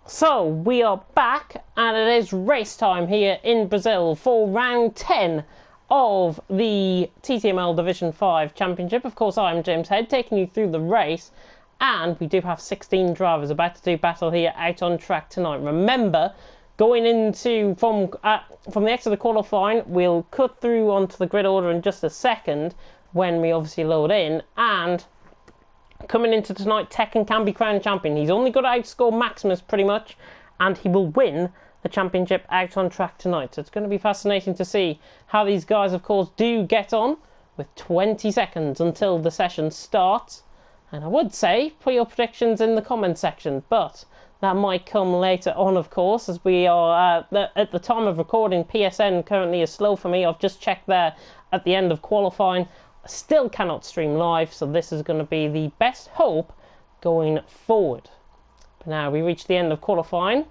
So we are back and it is race time here in Brazil for round 10 of the TTML Division 5 Championship. Of course, I'm James Head taking you through the race, and we do have 16 drivers about to do battle here out on track tonight. Remember, going into from the exit of the qualifying, we'll cut through onto the grid order in just a second when we obviously load in, and coming into tonight, Tekken can be crowned champion. He's only got to outscore Maximus pretty much, and he will win the championship out on track tonight. So it's going to be fascinating to see how these guys, of course, do get on with 20 seconds until the session starts. And I would say, put your predictions in the comment section, but that might come later on, of course, as we are, at the time of recording, PSN currently is slow for me. I've just checked there at the end of qualifying. Still cannot stream live, so this is going to be the best hope going forward. But now we reach the end of qualifying,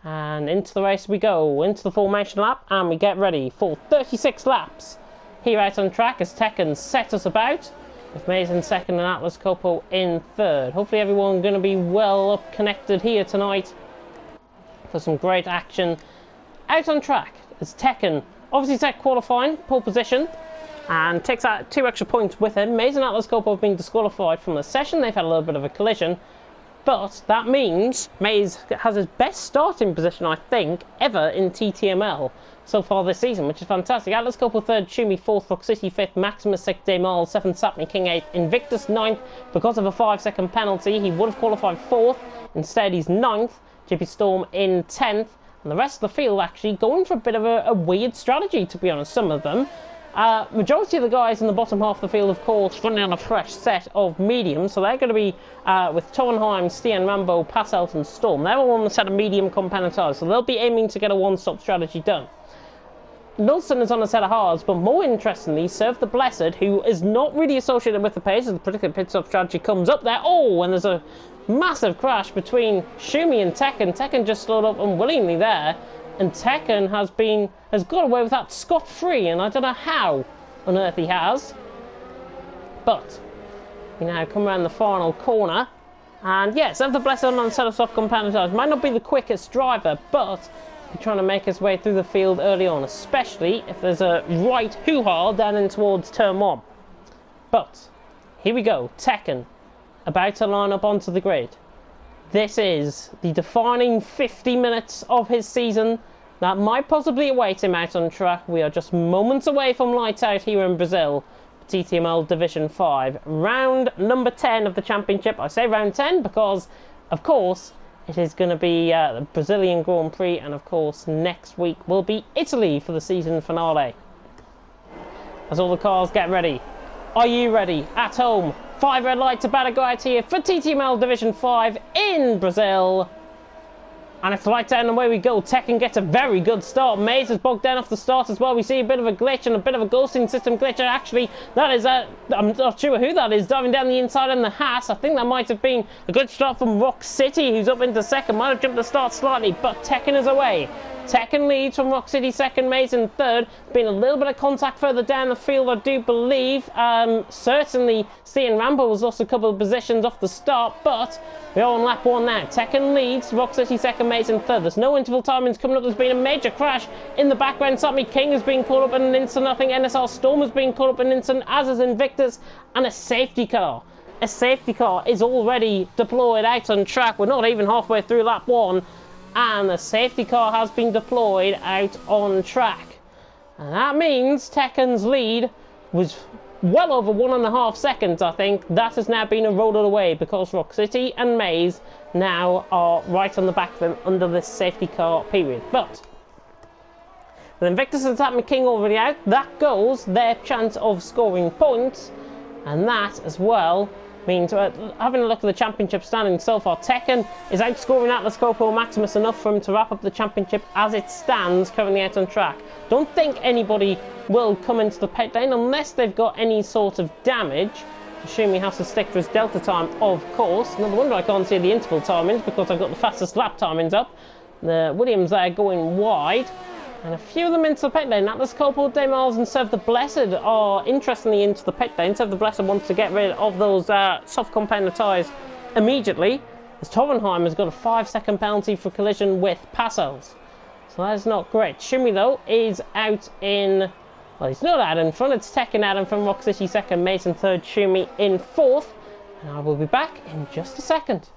and into the race we go, into the formation lap, and we get ready for 36 laps here out on track as Tekken set us about, with Maze in second and Atlas Copo in third. Hopefully everyone going to be well up connected here tonight for some great action out on track as Tekken obviously set qualifying, pole position, and takes out 2 extra points with him. Maze and Atlas Copo have been disqualified from the session. They've had a little bit of a collision, but that means Maze has his best starting position, I think, ever in TTML so far this season, which is fantastic. Atlas Copo 3rd, Shumi 4th, Rock City 5th, Maximus 6th, Demal 7th, Sapmi King 8th, Invictus 9th. Because of a 5-second penalty, he would have qualified 4th. Instead, he's 9th. JP Storm in 10th. And the rest of the field actually going for a bit of a weird strategy, to be honest, some of them. Majority of the guys in the bottom half of the field, of course, running on a fresh set of mediums, so they're going to be with Tohenheim, Stian, Rambo, Passelt and Storm. They're all on a set of medium compound tires, so they'll be aiming to get a one-stop strategy done. Nilsson is on a set of hards, but more interestingly, Serve the Blessed, who is not really associated with the pace as the particular pit stop strategy comes up there. Oh, and there's a massive crash between Shumi and Tekken. Tekken just slowed up unwillingly there, and Tekken has got away with that scot-free, and I don't know how on earth he has. But we now come around the final corner, and yes, Serve the Blessed on a set of soft compound tires might not be the quickest driver, but he's trying to make his way through the field early on, especially if there's a right hoo-ha down in towards turn 1. But here we go, Tekken about to line up onto the grid. This is the defining 50 minutes of his season that might possibly await him out on track. We are just moments away from lights out here in Brazil, TTML Division 5, round number 10 of the championship. I say round 10 because, of course, it is going to be the Brazilian Grand Prix, and of course next week will be Italy for the season finale. As all the cars get ready, are you ready at home? 5 red lights about to go out here for TTML Division 5 in Brazil. And if the lights out and away we go, Tekken gets a very good start. Maze is bogged down off the start as well. We see a bit of a glitch and a bit of a ghosting system glitch. Actually, that is, I'm not sure who that is, diving down the inside in the Haas. I think that might have been a good start from Rock City, who's up into second. Might have jumped the start slightly, but Tekken is away. Tekken leads from Rock City second, Maze in third. Been a little bit of contact further down the field, I do believe. Certainly, Stian Rambo has lost a couple of positions off the start, but we're on lap 1 now. Tekken leads, Rock City second, Maze in third. There's no interval timings coming up. There's been a major crash in the background. Sapmi King has been caught up in an instant. I think NSR Storm has been caught up in an instant, as is Invictus, and a safety car. A safety car is already deployed out on track. We're not even halfway through lap 1. And the safety car has been deployed out on track. And that means Tekken's lead was well over 1.5 seconds, I think. That has now been eroded away because Rock City and Maze now are right on the back of him under this safety car period. But with Invictus and Sapmi King already out, that goes their chance of scoring points. And that as well means, having a look at the championship standings so far, Tekken is outscoring Atlas Copo Maximus enough for him to wrap up the championship as it stands currently out on track. Don't think anybody will come into the pit lane unless they've got any sort of damage. Assuming he has to stick to his delta time, of course. No wonder I can't see the interval timings because I've got the fastest lap timings up. The Williams there going wide. And a few of them into the pit lane. Atlas Copo, Demals and Serve the Blessed are interestingly into the pit lane. Serve the Blessed wants to get rid of those soft compound tyres immediately. as Torenheim has got a 5-second penalty for collision with Passos. So that is not great. Schumi, though, is out in... Well, he's not out in front. It's Tekken Adam from Rock City second, Mason third, Schumi in fourth. And I will be back in just a second.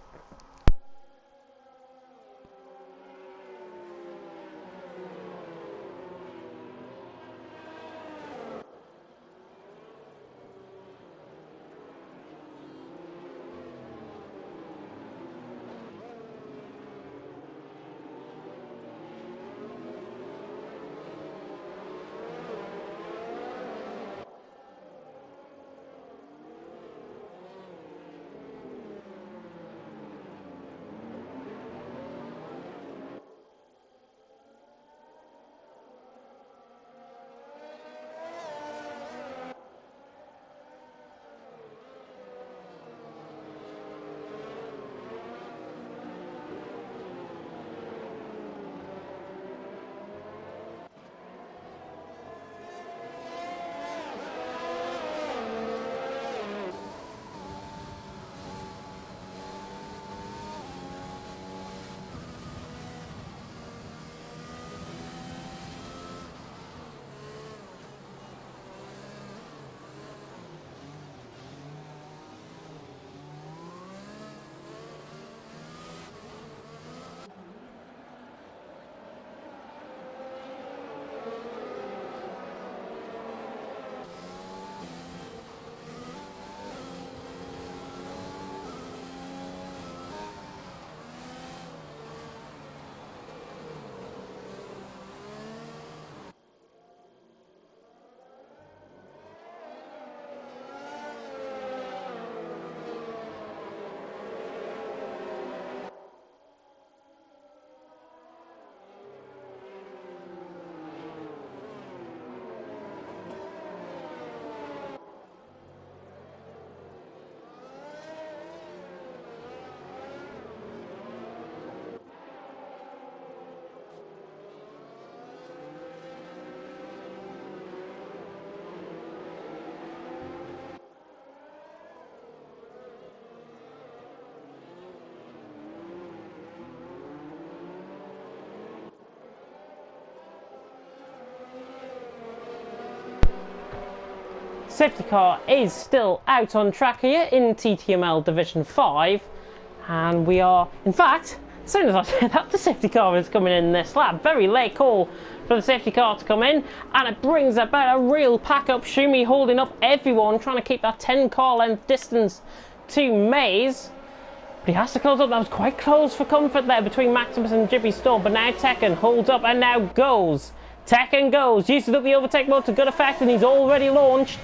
Safety car is still out on track here in TTML Division 5, and we are, in fact, as soon as I say that, the safety car is coming in this lap. Very late call for the safety car to come in, and it brings about a real pack up. Schumi holding up everyone, trying to keep that 10 car length distance to Maze. But he has to close up. That was quite close for comfort there between Maximus and Jibby Storm, but now Tekken holds up and now goes. Tekken goes, uses up the overtake mode to good effect, and he's already launched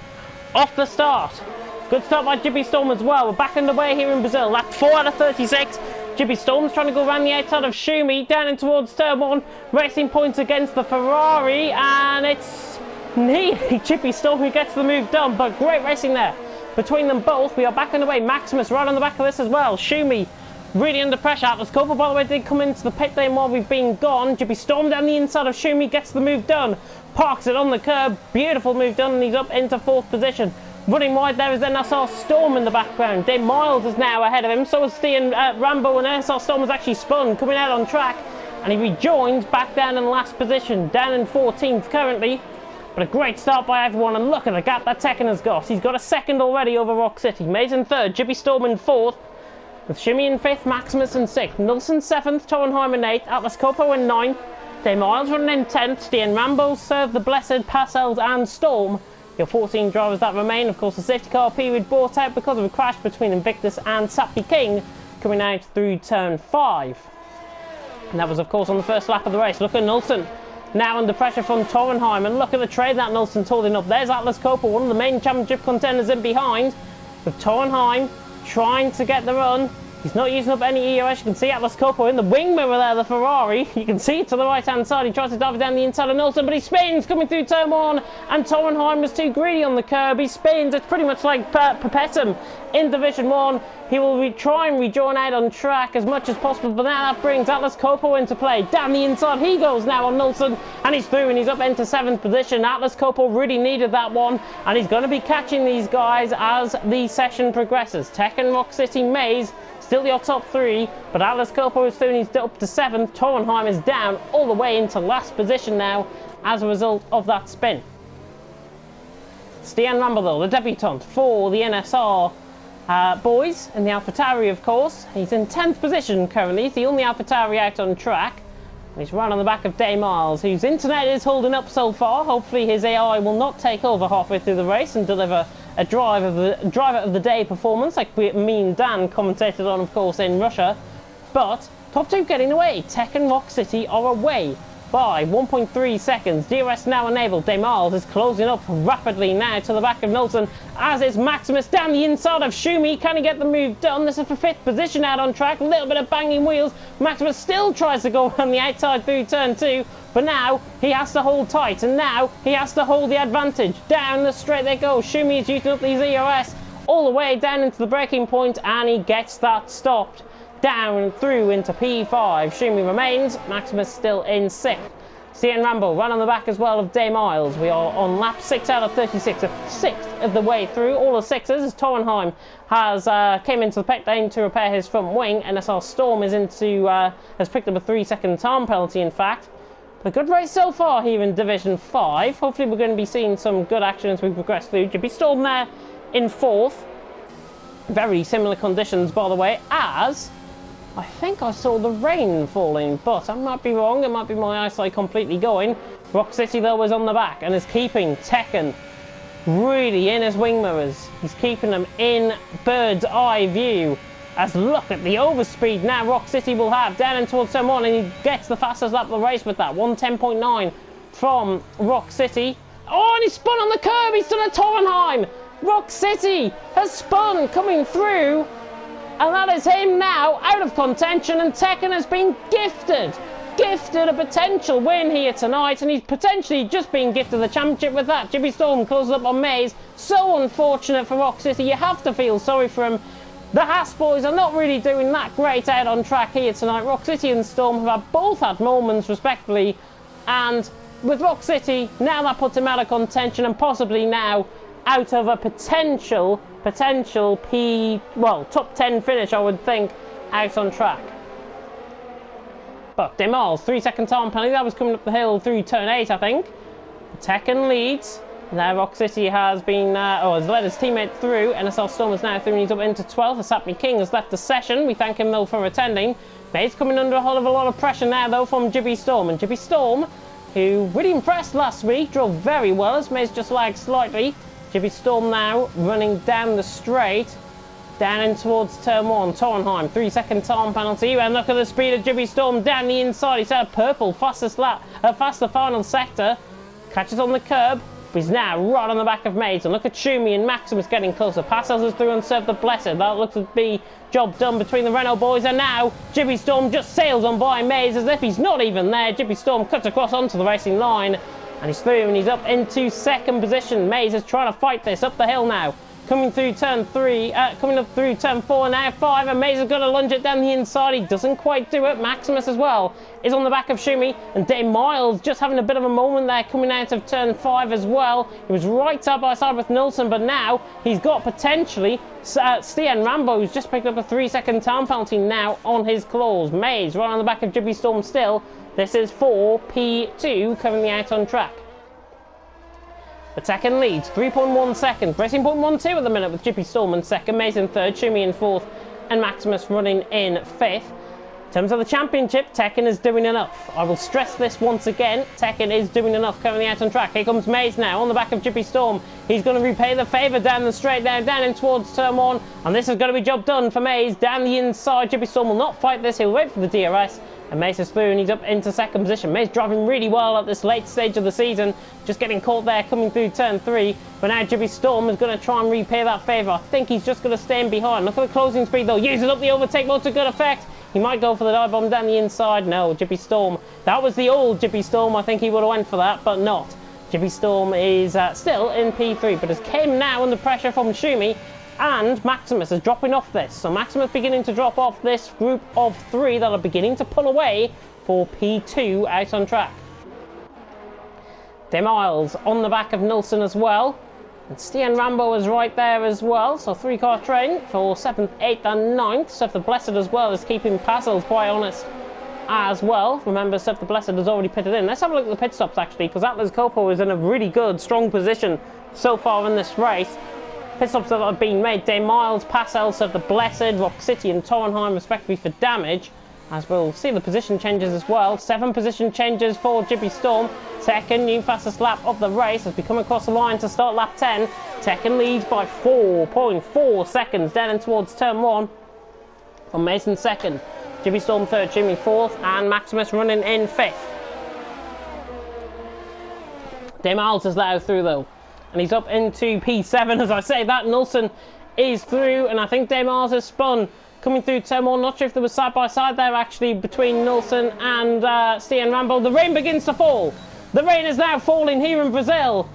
off the start. Good start by Jibby Storm as well. We're back underway here in Brazil. Lap 4 out of 36. Jibby Storm's trying to go around the outside of Schumi, down in towards turn 1. Racing points against the Ferrari, and it's nearly Jibby Storm who gets the move done, but great racing there between them both. We are back underway. Maximus right on the back of this as well. Schumi really under pressure. Atlas Cobra, by the way, did come into the pit lane while we've been gone. Jibby Storm down the inside of Schumi, gets the move done. Parks it on the curb. Beautiful move done, and he's up into 4th position. Running wide there is then SR Storm in the background. Dave Miles is now ahead of him. So is Stian Rambo, and SR Storm has actually spun, coming out on track. And he rejoins back down in last position, down in 14th currently. But a great start by everyone, and look at the gap that Tekken has got. He's got a second already over Rock City. Maze in 3rd, Jibby Storm in 4th. With Schumi in 5th, Maximus in 6th. Nilsson 7th, Torenheim in 8th. Atlas Copo in 9th. Dave Miles running in 10th. Stian Rambo, Serve the Blessed, Parcells and Storm. Your 14 drivers that remain. Of course, the safety car period brought out because of a crash between Invictus and Sappy King coming out through turn 5. And that was, of course, on the first lap of the race. Look at Nilsson now under pressure from Torenheim, and look at the trade that Nilsson's holding up. There's Atlas Copa, one of the main championship contenders, in behind, with Torenheim trying to get the run. He's not using up any EOS. You can see Atlas Copo in the wing mirror there, the Ferrari. You can see it to the right-hand side. He tries to dive it down the inside of Nilsson, but he spins coming through turn 1, and Torenheim was too greedy on the curb. He spins. It's pretty much like Perpetuum in Division 1. He will try and rejoin out on track as much as possible, but now that brings Atlas Copo into play. Down the inside he goes now on Nilsson, and he's through, and he's up into 7th position. Atlas Copo really needed that one, and he's going to be catching these guys as the session progresses. Tekken Rock City Maze Still your top three, but Alice Copo is soon, he's up to 7th. Torenheim is down all the way into last position now as a result of that spin. Stian Rambo, though, the debutant for the NSR boys in the AlphaTauri, of course. He's in 10th position currently. He's the only AlphaTauri out on track. He's run on the back of Day Miles, whose internet is holding up so far. Hopefully his AI will not take over halfway through the race and deliver a driver of the day performance like me and Dan commentated on, of course, in Russia. But top two getting away. Tech and Rock City are away by 1.3 seconds. DRS now enabled. Day Miles is closing up rapidly now to the back of Nilsson, as is Maximus down the inside of Schumi. Can he get the move done? This is for 5th position out on track. A little bit of banging wheels. Maximus still tries to go on the outside through turn 2, but now he has to hold tight, and now he has to hold the advantage. Down the straight they go. Schumi is using up these ERS all the way down into the braking point, and he gets that stopped. Down through into P5. Schumi remains. Maximus still in 6th. Stian Rambo run on the back as well of Day Miles. We are on lap 6 out of 36, a 6th of the way through. All the 6s as Torenheim has came into the pit lane to repair his front wing. NSR Storm is has picked up a 3-second time penalty, in fact. A good race so far here in Division 5. Hopefully we're going to be seeing some good action as we progress through. Jippy Storm there in 4th. Very similar conditions, by the way, as I think I saw the rain falling, but I might be wrong. It might be my eyesight completely going. Rock City, though, is on the back and is keeping Tekken really in his wing mirrors. He's keeping them in bird's eye view. As look at the overspeed now Rock City will have down in towards turn 1, and he gets the fastest lap of the race with that. 1:10.9 from Rock City. Oh, and he spun on the curb. He's done a Torenheim. Rock City has spun coming through. And that is him now out of contention, and Tekken has been gifted a potential win here tonight, and he's potentially just been gifted the championship with that. Jippy Storm closes up on Maze. So unfortunate for Rock City. You have to feel sorry for him. The Haas boys are not really doing that great out on track here tonight. Rock City and Storm have both had moments respectively, and with Rock City, now that puts him out of contention and possibly now out of a potential top 10 finish, I would think, out on track. But Day Miles, 3-second time penalty. That was coming up the hill through turn 8, I think. Tekken leads. Now Rock City has been, has led his teammate through. NSL Storm is now through and he's up into 12th. Sapmi King has left the session. We thank him though for attending. Maze coming under a whole of a lot of pressure now though from Jippy Storm. And Jippy Storm, who really impressed last week, drove very well as Maze just lagged slightly. Jippy Storm now running down the straight, down in towards turn 1. Torenheim, 3-second time penalty, and look at the speed of Jippy Storm down the inside. He's had a purple, faster final sector, catches on the curb, but he's now right on the back of Maze. And look at Schumi and Maximus getting closer. Passes us through and serve the Blessed. That looks to be job done between the Renault boys, and now Jippy Storm just sails on by Maze as if he's not even there. Jippy Storm cuts across onto the racing line. And he's through and he's up into 2nd position. Maze is trying to fight this up the hill now. Coming through turn 3, coming up through turn 4, now 5, and Maze has got to lunge it down the inside. He doesn't quite do it. Maximus as well is on the back of Schumi, and Day Miles just having a bit of a moment there coming out of turn 5 as well. He was right side by side with Nilsson, but now he's got potentially Stian Rambo, who's just picked up a 3-second time penalty now on his claws. Maze right on the back of Jippy Storm still. This is for P2 currently out on track. The Tekken leads 3.1 seconds, racing 0.12 at the minute with Jippy Storm in 2nd, Maze in 3rd, Schumi in 4th, and Maximus running in 5th. In terms of the championship, Tekken is doing enough. I will stress this once again, Tekken is doing enough currently out on track. Here comes Maze now on the back of Jippy Storm. He's going to repay the favour down the straight now, down in towards turn 1, and this is going to be job done for Maze. Down the inside, Jippy Storm will not fight this, he'll wait for the DRS. And Mace is through and he's up into 2nd position. Mace driving really well at this late stage of the season. Just getting caught there coming through turn 3. But now Jippy Storm is going to try and repay that favour. I think he's just going to stay in behind. Look at the closing speed though. Uses up the overtake mode to good effect. He might go for the dive bomb down the inside. No, Jippy Storm. That was the old Jippy Storm. I think he would have went for that, but not. Jippy Storm is still in P3, but has came now under pressure from Schumi. And Maximus is dropping off this. So Maximus beginning to drop off this group of 3 that are beginning to pull away for P2 out on track. Day Miles on the back of Nilsson as well. And Stian Rambo is right there as well, so 3-car train for 7th, 8th and 9th. Seth the Blessed as well is keeping Passels quite honest as well. Remember, Seth the Blessed has already pitted in. Let's have a look at the pit stops actually, because Atlas Coppo is in a really good, strong position so far in this race. Pit stops that have been made: Day Miles, Passels, Seth the Blessed, Rock City and Torenheim respectively for damage. As we'll see the position changes as well. 7 position changes for Jibby Storm. Tekken, new fastest lap of the race as we come across the line to start lap 10. Tekken leads by 4.4 seconds down in towards turn 1. From Mason 2nd, Jibby Storm 3rd, Jimmy 4th, and Maximus running in 5th. Day Miles is now through though, and he's up into P7 as I say that. Nilsson is through, and I think Day Miles has spun. Coming through turn 1, not sure if there was side by side there actually between Nilsson and Stian Rambo. The rain begins to fall. The rain is now falling here in Brazil.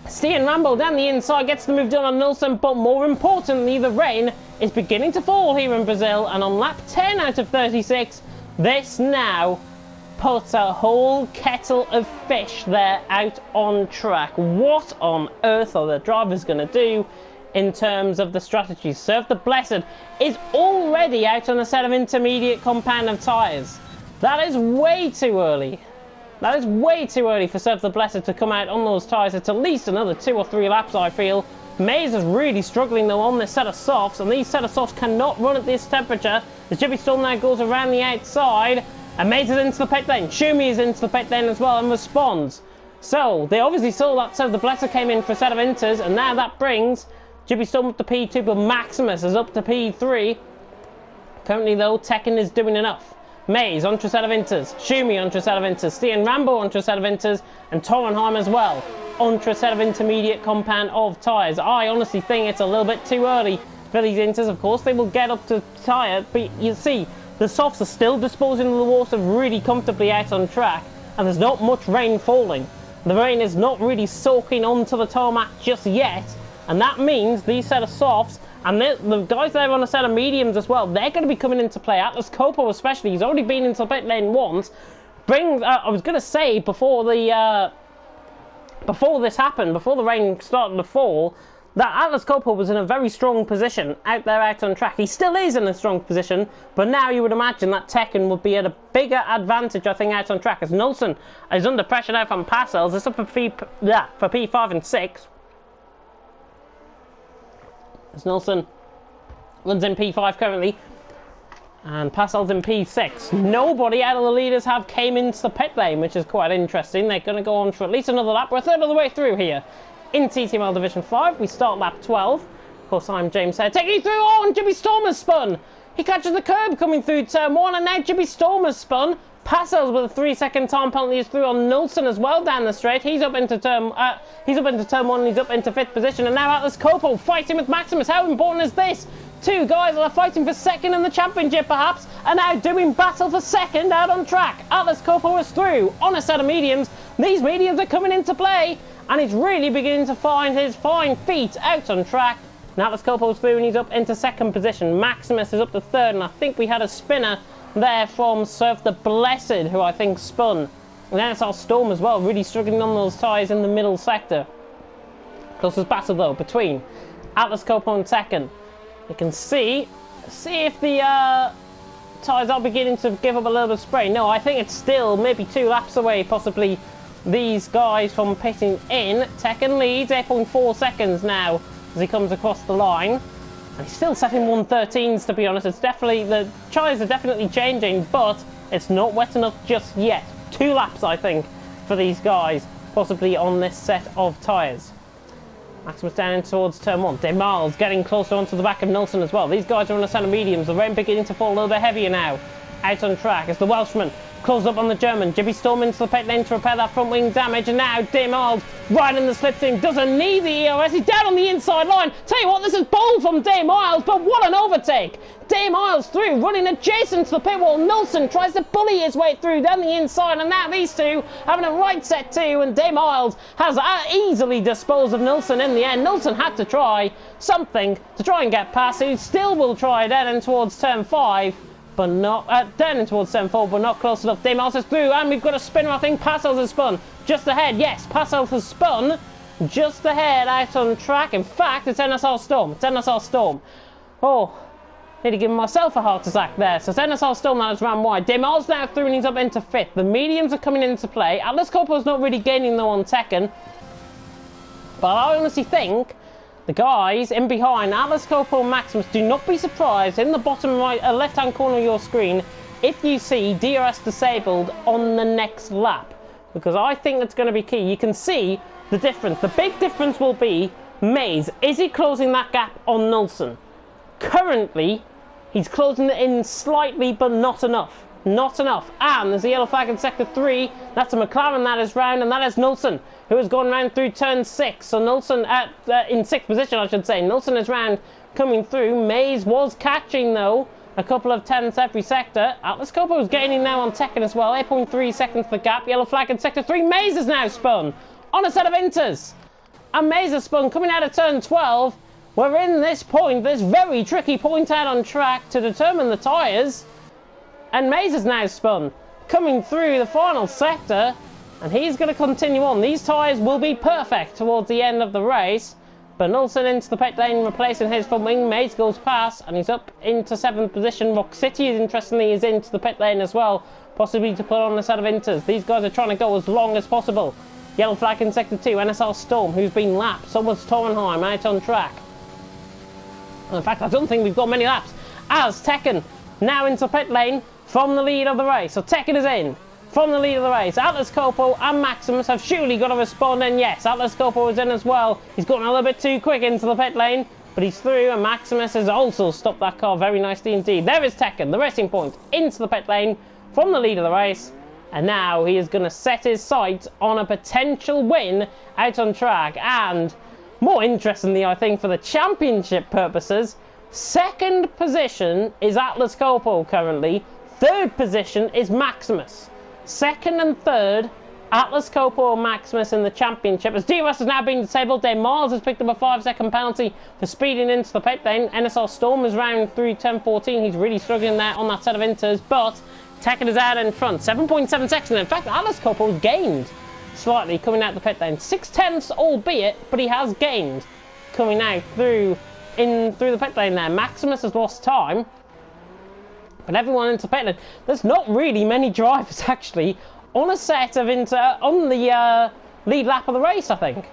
Stian Rambo down the inside gets the move done on Nilsson, but more importantly, the rain is beginning to fall here in Brazil. And on lap 10 out of 36, this now puts a whole kettle of fish there out on track. What on earth are the drivers going to do in terms of the strategy? Seth the Blessed is already out on a set of intermediate compound of tyres. That is way too early. That is way too early for Seth the Blessed to come out on those tyres. It's at least another 2 or 3 laps, I feel. Maze is really struggling though on this set of softs, and these set of softs cannot run at this temperature. The Jibby Storm now goes around the outside, and Maze is into the pit lane. Shumi is into the pit lane as well and responds. So they obviously saw that Seth the Blessed came in for a set of inters, and now that brings Jibby Storm up to P2, but Maximus is up to P3. Currently though, Tekken is doing enough. Maze onto a set of inters, Shumi onto a set of inters, Stian Rambo onto a set of inters, and Torenheim as well onto a set of intermediate compound of tyres. I honestly think it's a little bit too early for these inters. Of course they will get up to tyre, but you see the softs are still disposing of the water really comfortably out on track, and there's not much rain falling. The rain is not really soaking onto the tarmac just yet, and that means these set of softs and the guys there on a set of mediums as well, they're going to be coming into play. Atlas Coppo especially, he's already been into the pit lane once. I was going to say before this happened, before the rain started to fall, that Atlas Coppo was in a very strong position out there out on track. He still is in a strong position, but now you would imagine that Tekken would be at a bigger advantage, I think, out on track, as Nilsson is under pressure now from Passels. It's up for P5 and 6. As Nilsson runs in P5 currently, and Passels in P6. Nobody out of the leaders have came into the pit lane, which is quite interesting. They're going to go on for at least another lap. We're a third of the way through here in TTML Division 5. We start lap 12. Of course, I'm James here, taking you through. Oh, and Jibby Storm has spun. He catches the curb coming through turn 1, and now Jibby Storm has spun. Passels with a 3-second time penalty is through on Nilsson as well down the straight. He's up into turn 1, and he's up into 5th position. And now Atlas Coppo fighting with Maximus. How important is this? 2 guys that are fighting for 2nd in the championship perhaps are now doing battle for 2nd out on track. Atlas Coppo is through on a set of mediums. These mediums are coming into play, and he's really beginning to find his fine feet out on track. Now Atlas Coppo's through and he's up into 2nd position. Maximus is up to 3rd, and I think we had a spinner there from Seth the Blessed, who I think spun. And then it's our Storm as well, really struggling on those tyres in the middle sector. Closest battle though between Atlas Coppo and Tekken. You can see if the tyres are beginning to give up a little bit of spray. No, I think it's still maybe 2 laps away, possibly, these guys from pitting in. Tekken leads 8.4 seconds now as he comes across the line. And he's still setting 113s, to be honest. It's definitely, the tyres are definitely changing, but it's not wet enough just yet. 2 laps, I think, for these guys, possibly on this set of tyres. Maximus down in towards turn 1. Day Miles getting closer onto the back of Nilsson as well. These guys are on a set of mediums. The rain beginning to fall a little bit heavier now. Out on track as the Welshman closes up on the German. Jibby Storm into the pit lane to repair that front wing damage, and now Day Miles right in the slipstream, doesn't need the EOS. He's down on the inside line. Tell you what, this is bold from Day Miles, but what an overtake. Day Miles through, running adjacent to the pit wall. Nilsson tries to bully his way through down the inside, and now these two having a right set too, and Day Miles has easily disposed of Nilsson in the end. Nilsson had to try something to try and get past. He still will try down in towards turn 5. But not down in towards turn 4, but not close enough. Day Miles is through, and we've got a spinner. I think Passels has spun just ahead. Yes, Passels has spun, just ahead out on track. In fact, it's NSR Storm. It's NSR Storm. Oh, nearly giving myself a heart attack there. So it's NSR Storm that has ran wide. Demar's now through and he's up into 5th. The mediums are coming into play. Atlas Coppo's not really gaining though on Tekken. But I honestly think the guys in behind, Atlas Coppo and Maximus, do not be surprised in the bottom right, left-hand corner of your screen if you see DRS disabled on the next lap. Because I think that's going to be key. You can see the difference. The big difference will be Maze. Is he closing that gap on Nilsson? Currently, he's closing it in slightly, but not enough. Not enough. And there's a yellow flag in Sector 3. That's a McLaren that is round, and that is Nilsson, who has gone round through turn 6. So Nilsson in 6th position, I should say. Nilsson is round coming through. Maze was catching, though, a couple of tenths every sector. Atlas Coppo is gaining now on Tekken as well. 8.3 seconds for gap. Yellow flag in Sector 3. Maze is now spun on a set of inters. And Maze is spun coming out of turn 12. We're in this point, this very tricky point out on track to determine the tyres. And Maze is now spun coming through the final sector. And he's going to continue on. These tyres will be perfect towards the end of the race. But Nilsson into the pit lane, replacing his front wing. Maze goes past, and he's up into 7th position. Rock City, interestingly, is into the pit lane as well, possibly to put on a set of inters. These guys are trying to go as long as possible. Yellow flag in Sector 2, NSR Storm, who's been lapped. So was Torenheim out on track. In fact, I don't think we've got many laps. As Tekken now into pit lane from the lead of the race. So Tekken is in from the lead of the race. Atlas Coppo and Maximus have surely got to respond, and yes, Atlas Coppo is in as well. He's gotten a little bit too quick into the pit lane, but he's through, and Maximus has also stopped that car very nicely indeed. There is Tekken, the racing point, into the pit lane from the lead of the race, and now he is going to set his sights on a potential win out on track. And more interestingly, I think, for the championship purposes, 2nd position is Atlas Coppo currently, 3rd position is Maximus. 2nd and 3rd, Atlas Coppo and Maximus in the championship. As DRS has now been disabled, Dave Miles has picked up a 5-second penalty for speeding into the pit lane. NSR Storm is round through turn 14. He's really struggling there on that set of inters, but Tekken is out in front. 7.7 seconds. In fact, Atlas Coppo has gained slightly coming out the pit lane. 6/10, albeit, but he has gained coming out through the pit lane there. Maximus has lost time. But everyone into pit lane. There's not really many drivers actually on a set of on the lead lap of the race, I think.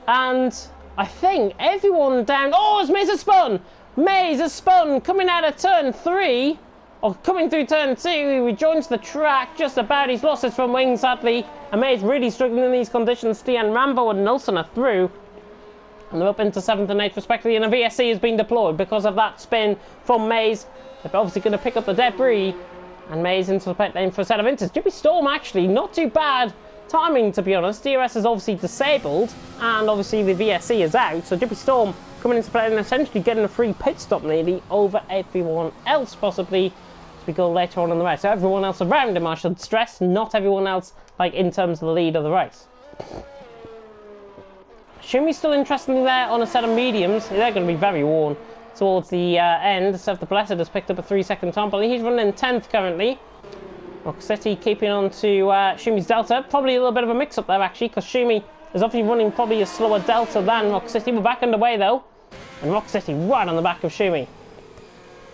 And I think everyone down. Oh, it's Maze has spun. Maze has spun coming out of turn 3, or coming through turn 2. He rejoins the track just about. He's lost his front wing sadly. And Maze really struggling in these conditions. Stian Rambo and Nilsson are through. And they're up into 7th and 8th respectively. And a VSC has been deployed because of that spin from Maze. They're obviously going to pick up the debris, and Maze into the pit lane for a set of inters. Jippy Storm actually not too bad timing, to be honest. DRS is obviously disabled, and obviously the VSC is out. So Jippy Storm coming into play and essentially getting a free pit stop nearly over everyone else, possibly as we go later on in the race. So everyone else around him, I should stress, not everyone else like in terms of the lead of the race. Shumi's still interestingly there on a set of mediums. They're going to be very worn towards the end. Seth the Blessed has picked up a 3-second time penalty. He's running 10th currently. Rock City keeping on to Shumi's Delta. Probably a little bit of a mix-up there actually, because Shumi is obviously running probably a slower Delta than Rock City. We're back underway though, and Rock City right on the back of Shumi,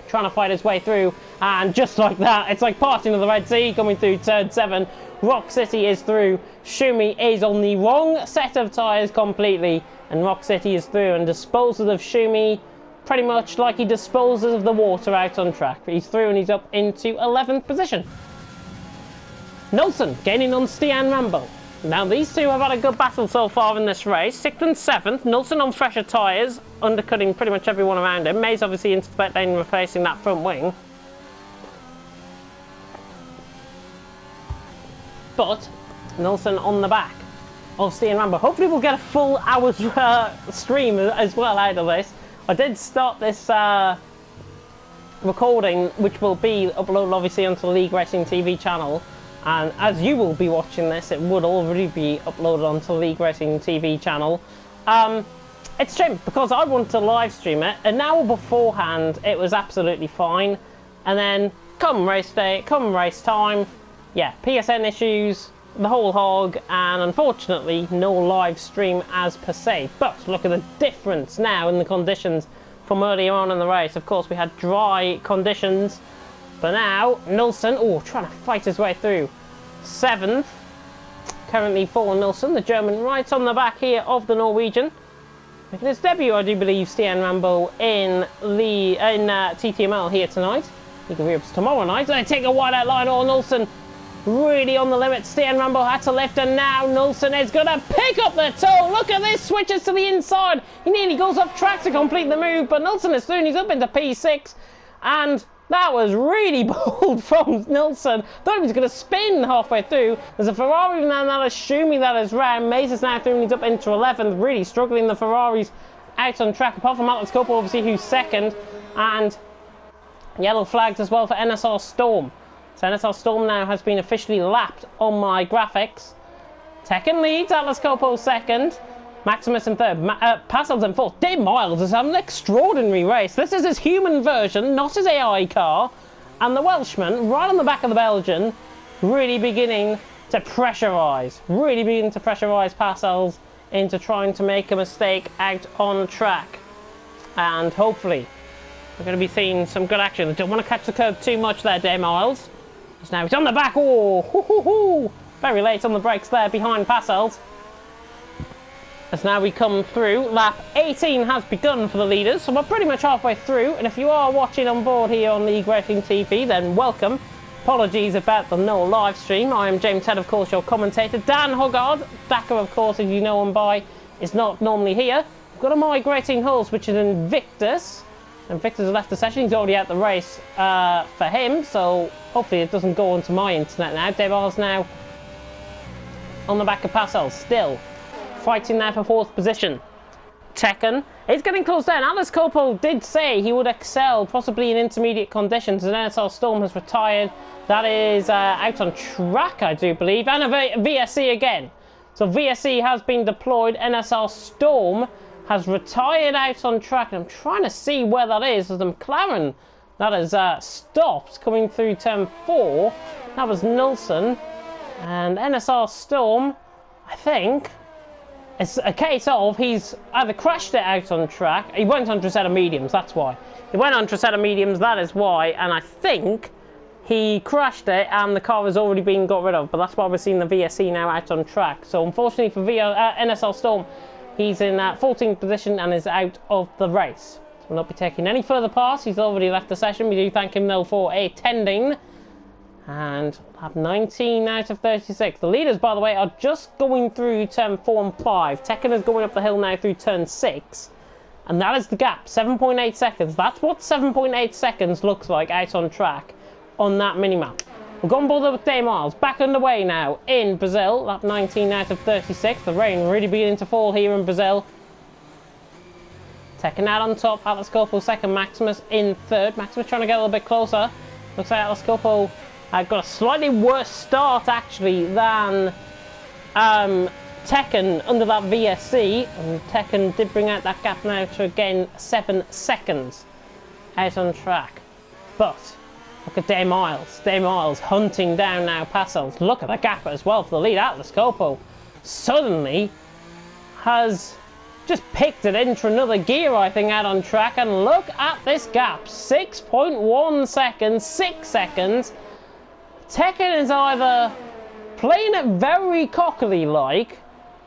trying to fight his way through, and just like that, it's like parting of the Red Sea coming through turn 7. Rock City is through. Shumi is on the wrong set of tyres completely, and Rock City is through and disposes of Shumi pretty much like he disposes of the water out on track. He's through and he's up into 11th position. Nilsson gaining on Stian Rambo. Now these two have had a good battle so far in this race. 6th and 7th. Nilsson on fresher tyres, undercutting pretty much everyone around him. Maze obviously into the pit lane, replacing that front wing. But Nilsson on the back of Stian Rambo. Hopefully we'll get a full hour's stream as well out of this. I did start this recording, which will be uploaded obviously onto the League Racing TV channel, and as you will be watching this, it would already be uploaded onto the League Racing TV channel. It's a shame because I wanted to live stream it. An hour beforehand it was absolutely fine, and then come race day, come race time, yeah, PSN issues, the whole hog, and unfortunately no live stream as per se. But look at the difference now in the conditions from earlier on in the race. Of course we had dry conditions, but now Nilsson, trying to fight his way through. 7th currently for Nilsson, the German, right on the back here of the Norwegian. Making his debut, I do believe, Stian Rambo in TTML here tonight. He can be up tomorrow night. They take a wide out line. Nilsson really on the limit. Stian Rambo had to lift, and now Nilsson is going to pick up the toe. Look at this, switches to the inside. He nearly goes off track to complete the move, but Nilsson is soon. He's up into P6, and that was really bold from Nilsson. Thought he was going to spin halfway through. There's a Ferrari now, that is Schumi, that is round. Mace is now through, and he's up into 11th. Really struggling, the Ferraris out on track, apart from Atlas Coppola, obviously, who's second. And yellow flags as well for NSR Storm. So NSR Storm now has been officially lapped on my graphics. Tekken leads, Atlas Coppola second. Maximus in third, Passel's in fourth. Dave Miles is having an extraordinary race. This is his human version, not his AI car. And the Welshman, right on the back of the Belgian, really beginning to pressurise. Really beginning to pressurise Passels into trying to make a mistake out on track. And hopefully, we're going to be seeing some good action. I don't want to catch the curb too much there, Dave Miles. Because now he's on the back. Very late on the brakes there behind Passels. As now we come through, lap 18 has begun for the leaders, so we're pretty much halfway through. And if you are watching on board here on League Racing TV, then welcome. Apologies about the no live stream. I am James Head, of course, your commentator. Dan Hoggard, Dakar, of course, as you know him by, is not normally here. We've got a migrating horse, which is Invictus. Invictus has left the session. He's already out the race for him, so hopefully it doesn't go onto my internet now. Devar's now on the back of Passels, still fighting there for 4th position. Tekken is getting close down. Atlas Coppola did say he would excel possibly in intermediate conditions, and NSR Storm has retired. That is out on track, I do believe, and a VSC again. So VSC has been deployed. NSR Storm has retired out on track, and I'm trying to see where that is. There's the McLaren that has stopped coming through turn 4. That was Nilsson, and NSR Storm, I think it's a case of he's either crashed it out on track. He went onto a set of mediums, that's why. He went onto a set of mediums, that is why. And I think he crashed it and the car has already been got rid of. But that's why we're seeing the VSC now out on track. So unfortunately for NSL Storm, he's in 14th position and is out of the race. So we'll not be taking any further parts. He's already left the session. We do thank him though for attending. And we'll have 19 out of 36. The leaders, by the way, are just going through turn 4 and 5. Tekken is going up the hill now through turn 6. And that is the gap, 7.8 seconds. That's what 7.8 seconds looks like out on track on that minimap. We've gone board with Dave Miles. Back underway now in Brazil. Lap 19 out of 36. The rain really beginning to fall here in Brazil. Tekken out on top. Atlas Coppola second. Maximus in third. Maximus trying to get a little bit closer. Looks like Atlas Coppola got a slightly worse start actually than Tekken under that VSC, and Tekken did bring out that gap now to again 7 seconds out on track. But look at Dave Miles hunting down now Passels. Look at the gap as well for the lead. Atlas Coppola suddenly has just picked it into another gear, I think, out on track, and look at this gap, 6.1 seconds, 6 seconds. Tekken is either playing it very cockily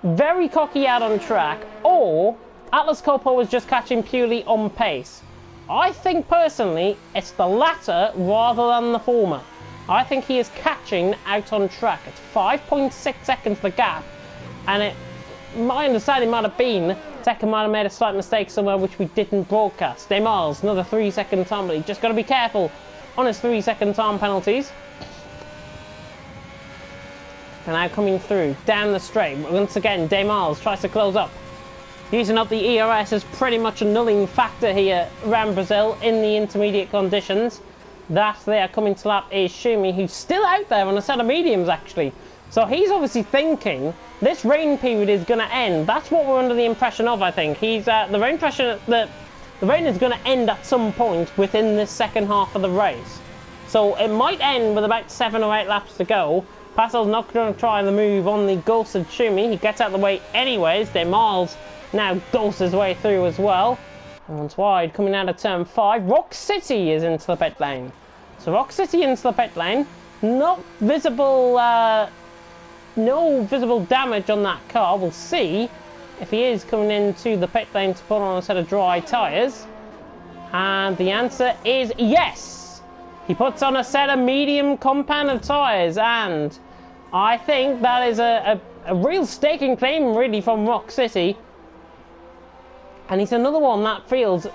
very cocky out on track, or Atlas Coppola was just catching purely on pace. I think personally it's the latter rather than the former. I think he is catching out on track. It's 5.6 seconds the gap, and my understanding might have been Tekken might have made a slight mistake somewhere which we didn't broadcast. Demars, another 3-second time, but he's just got to be careful on his 3-second time penalties. And now coming through, down the straight. Once again, Demars tries to close up. Using up the ERS is pretty much a nulling factor here around Brazil in the intermediate conditions. That there coming to lap is Schumi, who's still out there on a set of mediums actually. So he's obviously thinking this rain period is going to end. That's what we're under the impression of, I think. He's the rain is going to end at some point within this second half of the race. So it might end with about 7 or 8 laps to go. Pastel's not going to try the move on the ghosted Shumi. He gets out of the way anyways. Miles now ghosts his way through as well. And once wide, coming out of turn 5. Rock City is into the pit lane. So Rock City into the pit lane. Not visible, no visible damage on that car. We'll see if he is coming into the pit lane to put on a set of dry tyres. And the answer is yes. He puts on a set of medium compounded tyres, and I think that is a real staking claim really from Rock City. And he's another one that feels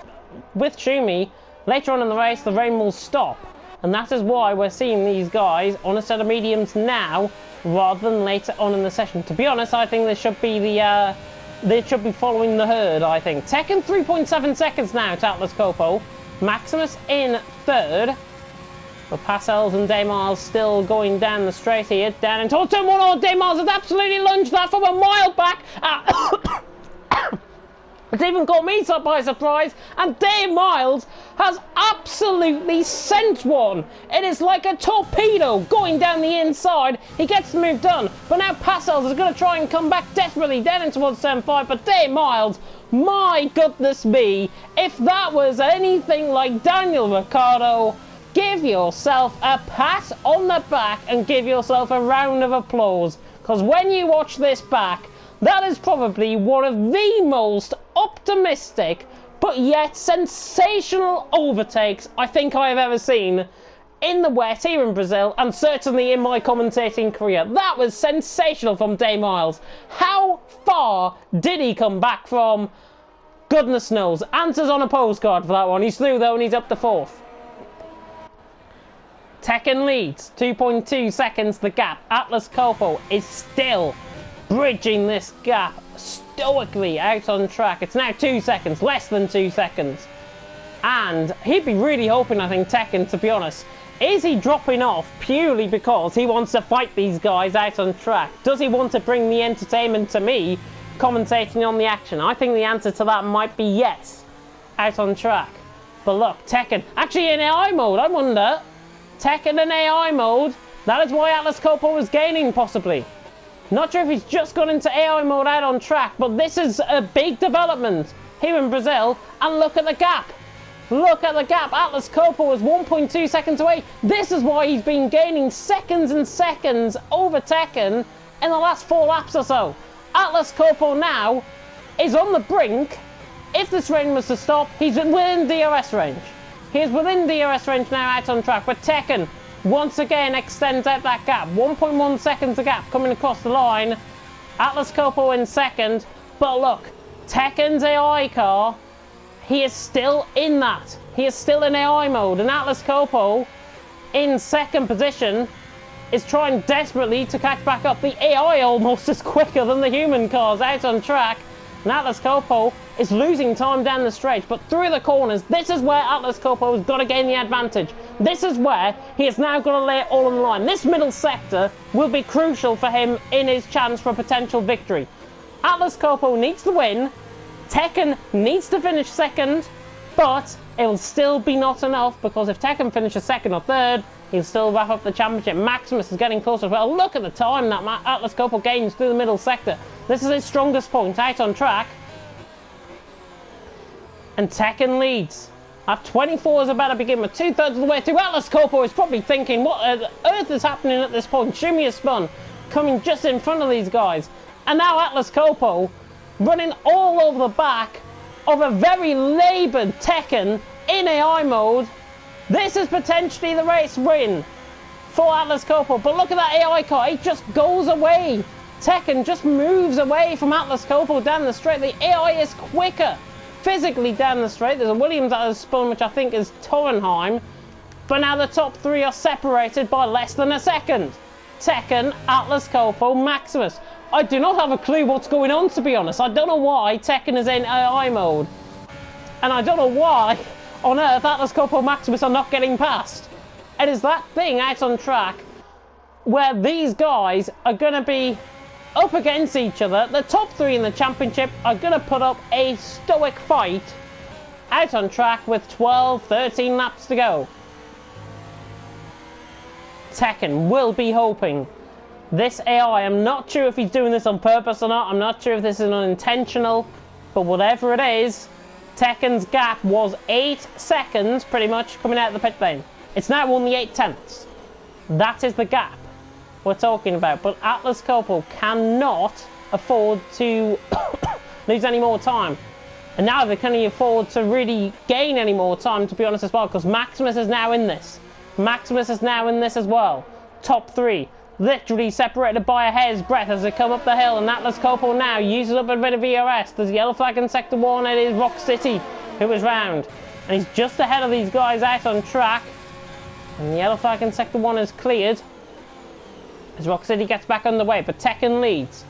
with Shumi later on in the race the rain will stop, and that is why we're seeing these guys on a set of mediums now rather than later on in the session. To be honest, I think they should be they should be following the herd, I think. Tekken 3.7 seconds now to Atlas Coppo. Maximus in third. But Passels and Miles still going down the straight here. Down into turn 1. Oh, Miles has absolutely lunged that from a mile back. It's even caught me by surprise, and Dave Miles has absolutely sent one. It is like a torpedo going down the inside. He gets the move done, but now Passels is going to try and come back desperately down in towards turn 5, but Dave Miles, my goodness me, if that was anything like Daniel Ricciardo, give yourself a pat on the back and give yourself a round of applause, because when you watch this back, that is probably one of the most optimistic but yet sensational overtakes I think I have ever seen in the wet here in Brazil, and certainly in my commentating career. That was sensational from Dave Miles. How far did he come back from? Goodness knows. Answers on a postcard for that one. He's through though, and he's up to 4th. Tekken leads 2.2 seconds the gap. Atlas Coppo is still bridging this gap stoically out on track. It's now 2 seconds, less than 2 seconds. And he'd be really hoping, I think, Tekken, to be honest, is he dropping off purely because he wants to fight these guys out on track? Does he want to bring the entertainment to me commentating on the action? I think the answer to that might be yes, out on track. But look, Tekken, actually in AI mode, I wonder. Tekken in AI mode, that is why Atlas Coppo was gaining, possibly. Not sure if he's just gone into AI mode out on track, but this is a big development here in Brazil. And look at the gap. Look at the gap. Atlas Coppo is 1.2 seconds away. This is why he's been gaining seconds and seconds over Tekken in the last 4 laps or so. Atlas Coppo now is on the brink. If this rain was to stop, he's within DRS range. He is within DRS range now out on track, but Tekken once again extends out that gap. 1.1 seconds a gap coming across the line. Atlas Coppo in second. But look, Tekken's AI car, he is still in that. He is still in AI mode. And Atlas Coppo in second position is trying desperately to catch back up. The AI almost is quicker than the human cars out on track. And Atlas Coppo is losing time down the straight, but through the corners, this is where Atlas Coppo has got to gain the advantage. This is where he is now going to lay it all on the line. This middle sector will be crucial for him in his chance for a potential victory. Atlas Coppo needs to win. Tekken needs to finish second, but it will still be not enough, because if Tekken finishes second or third, he'll still wrap up the championship. Maximus is getting closer as well. Look at the time that Atlas Coppo gains through the middle sector. This is his strongest point out on track. And Tekken leads. At 24 is about to begin with 2/3 of the way through. Atlas Coppo is probably thinking, what on earth is happening at this point? Shumi is spun, coming just in front of these guys. And now Atlas Coppo running all over the back of a very laboured Tekken in AI mode. This is potentially the race win for Atlas Coppo. But look at that AI car. It just goes away. Tekken just moves away from Atlas Coppo down the straight. The AI is quicker physically down the straight. There's a Williams that has spun, which I think is Torenheim. But now the top 3 are separated by less than a second. Tekken, Atlas Coppo, Maximus. I do not have a clue what's going on, to be honest. I don't know why Tekken is in AI mode. And I don't know why on earth Atlas Coppo, Maximus are not getting past. It is that thing out on track where these guys are going to be up against each other. The top 3 in the championship are going to put up a stoic fight out on track with 12, 13 laps to go. Tekken will be hoping This AI, I'm not sure if he's doing this on purpose or not. I'm not sure if this is unintentional. But whatever it is, Tekken's gap was 8 seconds, pretty much, coming out of the pit lane. It's now only 8/10. That is the gap we're talking about. But Atlas Coppo cannot afford to lose any more time. And now they can't afford to really gain any more time, to be honest, as well, because Maximus is now in this. Maximus is now in this as well. Top 3. Literally separated by a hair's breadth as they come up the hill, and Atlas Coppo now uses up a bit of ERS. There's yellow flag in Sector 1, it is Rock City who is round. And he's just ahead of these guys out on track. And the yellow flag in Sector 1 is cleared as Rock City gets back underway, but Tekken leads.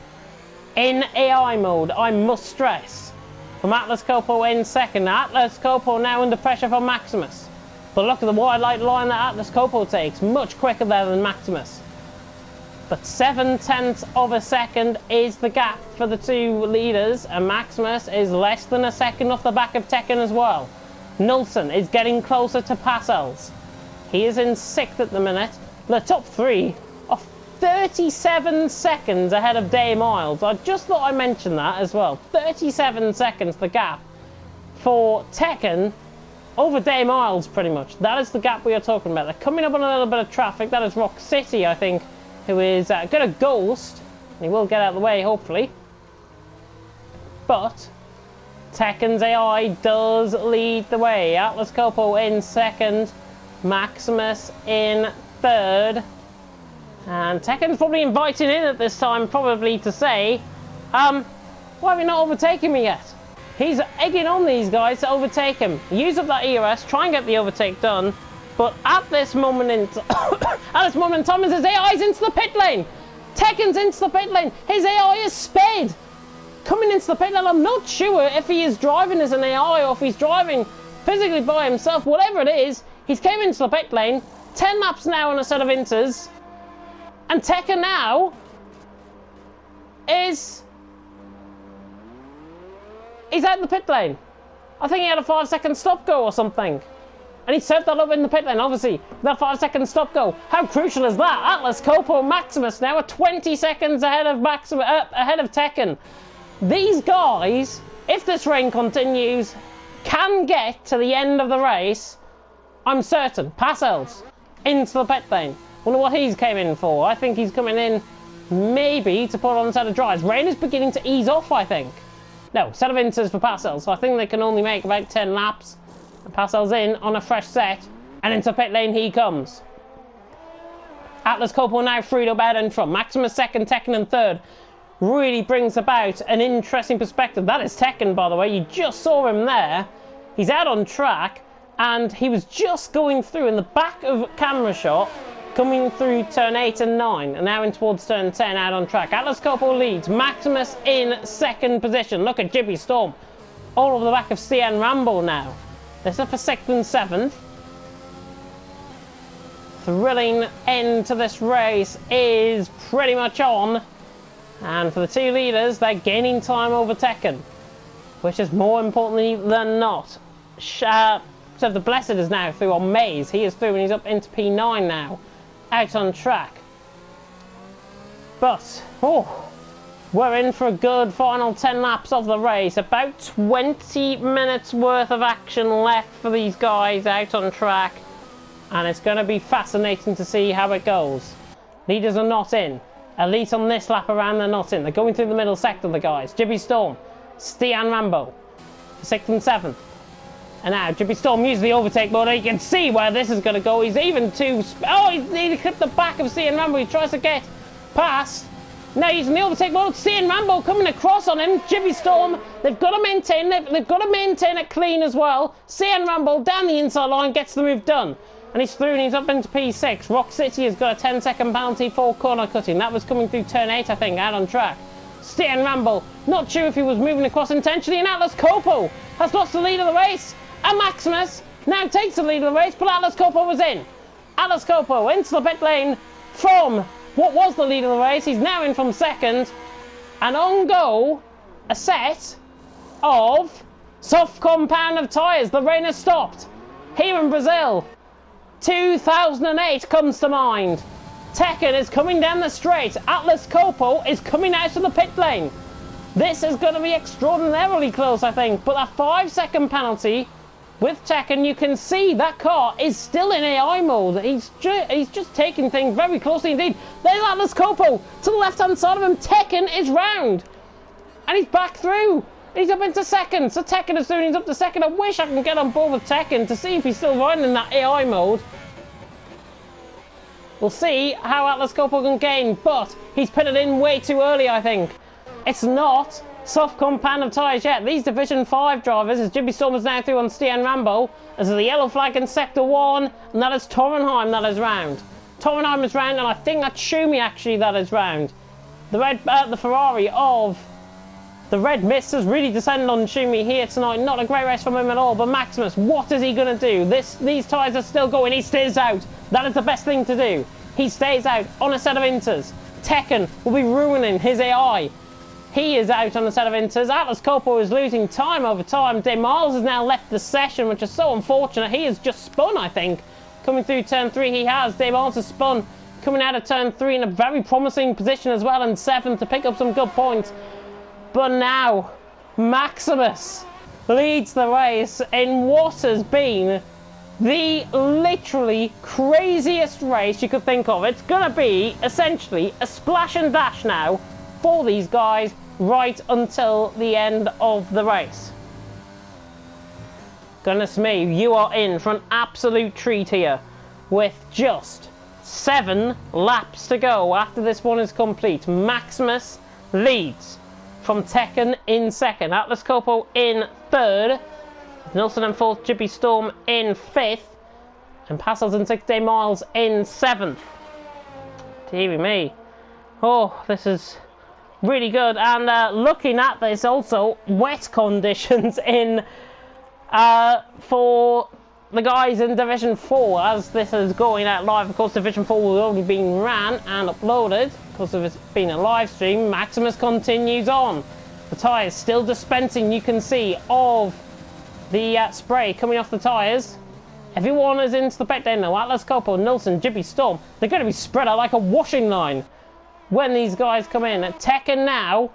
In AI mode, I must stress, from Atlas Coppo in second. Atlas Coppo now under pressure from Maximus. But look at the wide light line that Atlas Coppo takes, much quicker there than Maximus. But 7/10 of a second is the gap for the two leaders, and Maximus is less than a second off the back of Tekken as well. Nilsson is getting closer to Parcells. He is in 6th at the minute. The top 3 are 37 seconds ahead of Day Miles. I just thought I'd mention that as well. 37 seconds the gap for Tekken over Day Miles, pretty much. That is the gap we are talking about. They're coming up on a little bit of traffic. That is Rock City, I think, who is going to ghost. He will get out of the way, hopefully. But Tekken's AI does lead the way. Atlas Coppo in second, Maximus in third. And Tekken's probably inviting in at this time, probably to say, why have you not overtaken me yet? He's egging on these guys to overtake him. Use up that ERS, try and get the overtake done. But at this moment in time, as his AI is into the pit lane. Tekken's into the pit lane. His AI is sped. Coming into the pit lane, I'm not sure if he is driving as an AI or if he's driving physically by himself. Whatever it is, he's came into the pit lane. 10 laps now on a set of inters. And Tekken now is... he's out in the pit lane. I think he had a 5-second stop go or something. And he served that up in the pit lane, obviously. That 5-second stop go. How crucial is that? Atlas Coppo and Maximus now are 20 seconds ahead of ahead of Tekken. These guys, if this rain continues, can get to the end of the race. I'm certain. Parcells into the pit lane. Wonder what he's came in for. I think he's coming in maybe to put on a set of dries. Rain is beginning to ease off, I think. No, set of inters for Parcells. So I think they can only make about 10 laps. And Parcells in on a fresh set, and into pit lane he comes. Atlas Coppo now freed up out in front. Maximus second, Tekken in third. Really brings about an interesting perspective. That is Tekken, by the way. You just saw him there. He's out on track, and he was just going through in the back of camera shot, coming through turn 8 and 9, and now in towards turn 10 out on track. Atlas Coppo leads. Maximus in second position. Look at Jibby Storm all over the back of CN Rambo now. This is for 6th and 7th. Thrilling end to this race is pretty much on. And for the two leaders, they're gaining time over Tekken, which is more importantly than not. So the Blessed is now through on Maze. He is through and he's up into P9 now. Out on track. But, we're in for a good final 10 laps of the race. About 20 minutes worth of action left for these guys out on track. And it's going to be fascinating to see how it goes. Leaders are not in. At least on this lap around, they're not in. They're going through the middle sector, the guys. Jibby Storm, Stian Rambo, 6th and 7th. And now Jibby Storm uses the overtake mode. You can see where this is going to go. He's even too... he clipped the back of Stian Rambo. He tries to get past... Now using the overtake mode, seeing Rambo coming across on him. Jibby Storm, they've got to maintain it. They've got to maintain it clean as well. Seeing Rambo down the inside line gets the move done. And he's through and he's up into P6. Rock City has got a 10-second penalty for corner cutting. That was coming through turn 8, I think, out on track. Seeing Rambo, not sure if he was moving across intentionally. And Atlas Coppo has lost the lead of the race. And Maximus now takes the lead of the race, but Atlas Coppo was in. Atlas Coppo into the pit lane from... what was the lead of the race. He's now in from second. And on go, a set of soft compound of tyres. The rain has stopped. Here in Brazil, 2008 comes to mind. Tekken is coming down the straight. Atlas Coppo is coming out of the pit lane. This is going to be extraordinarily close, I think. But that 5-second penalty with Tekken, you can see that car is still in AI mode. He's just taking things very closely indeed. There's Atlas Coppo to the left-hand side of him. Tekken is round. And he's back through. He's up into second. So Tekken is doing, he's up to second. I wish I can get on board with Tekken to see if he's still running in that AI mode. We'll see how Atlas Coppo can gain, but he's put it in way too early, I think. It's not soft compound of tyres yet. These Division 5 drivers, as Jimmy Storm is now through on Stian Rambo, as the yellow flag in Sector 1, and that is Torenheim that is round. Torenheim is round, and I think that's Schumi actually that is round. The Ferrari of the Red Mist has really descended on Schumi here tonight. Not a great race from him at all, but Maximus, what is he going to do? These tyres are still going. He stays out. That is the best thing to do. He stays out on a set of inters. Tekken will be ruining his AI. He is out on a set of inters. Atlas Coppo is losing time over time. De Miles has now left the session, which is so unfortunate. He has just spun, I think. Coming through turn 3, he has. De Miles has spun. Coming out of turn 3 in a very promising position as well in 7th to pick up some good points. But now, Maximus leads the race in what has been the literally craziest race you could think of. It's going to be essentially a splash and dash now for these guys right until the end of the race. Goodness me, you are in for an absolute treat here with just 7 laps to go after this one is complete. Maximus leads from Tekken in 2nd, Atlas Coppo in 3rd, Nilsson in 4th, Jimmy Storm in 5th, and Passels and 6 De Miles in 7th. Dear me. Oh, this is really good. And looking at this also, wet conditions in for the guys in Division 4 as this is going out live. Of course, Division 4 will already been ran and uploaded because of it being a live stream. Maximus continues on. The tyres still dispensing, you can see, of the spray coming off the tyres. Everyone is into the pit lane now. Atlas Coppo, Nilsson, Jimmy Storm. They're going to be spread out like a washing line when these guys come in. Tekken now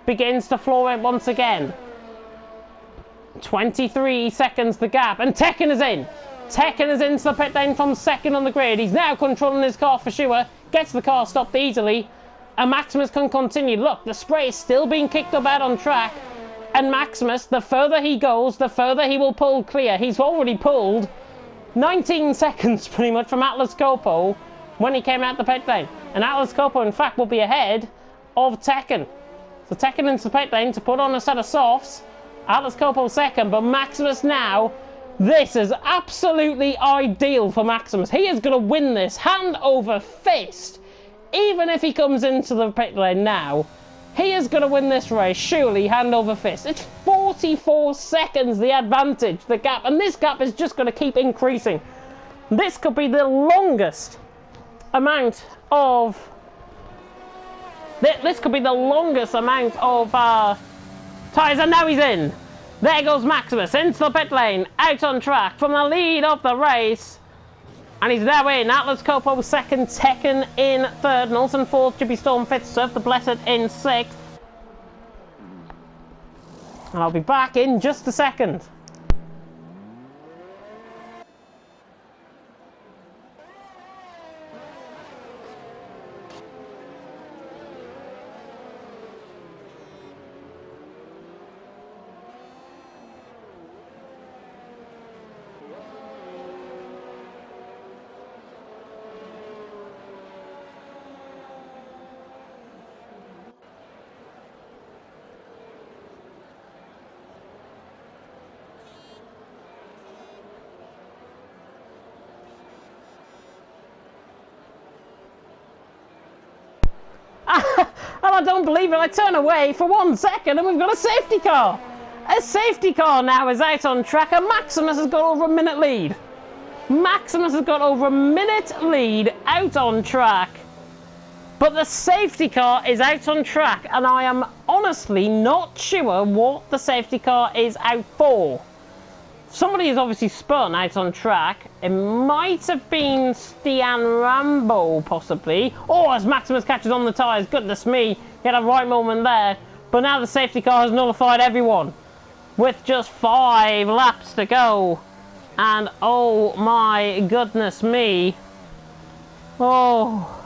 begins to floor it once again. 23 seconds the gap, and Tekken is in. Tekken is into the pit lane from 2nd on the grid. He's now controlling his car for sure. Gets the car stopped easily, and Maximus can continue. Look, the spray is still being kicked up out on track, and Maximus, the further he goes, the further he will pull clear. He's already pulled 19 seconds pretty much from Atlas Coppo when he came out the pit lane. And Atlas Coppo, in fact, will be ahead of Tekken. So Tekken into the pit lane to put on a set of softs. Atlas Coppo 2nd, but Maximus now, this is absolutely ideal for Maximus. He is going to win this hand over fist. Even if he comes into the pit lane now, he is going to win this race, surely, hand over fist. It's 44 seconds the advantage, the gap, and this gap is just going to keep increasing. This could be the longest amount of... This could be the longest amount of tyres, and now he's in. There goes Maximus into the pit lane, out on track from the lead of the race. And he's now in. Atlas Coppo 2nd, Tekken in 3rd, Nilsson 4th, Jimmy Storm 5th, Surf the Blessed in 6th. And I'll be back in just a second. And I don't believe it, I turn away for 1 second and we've got a safety car. A safety car now is out on track, and Maximus has got over a minute lead. Maximus has got over a minute lead out on track. But the safety car is out on track, and I am honestly not sure what the safety car is out for. Somebody is obviously spun out on track. It might have been Stian Rambo, possibly. Oh, as Maximus catches on the tyres. Goodness me, he had a right moment there. But now the safety car has nullified everyone. With just 5 laps to go. And oh my goodness me. Oh.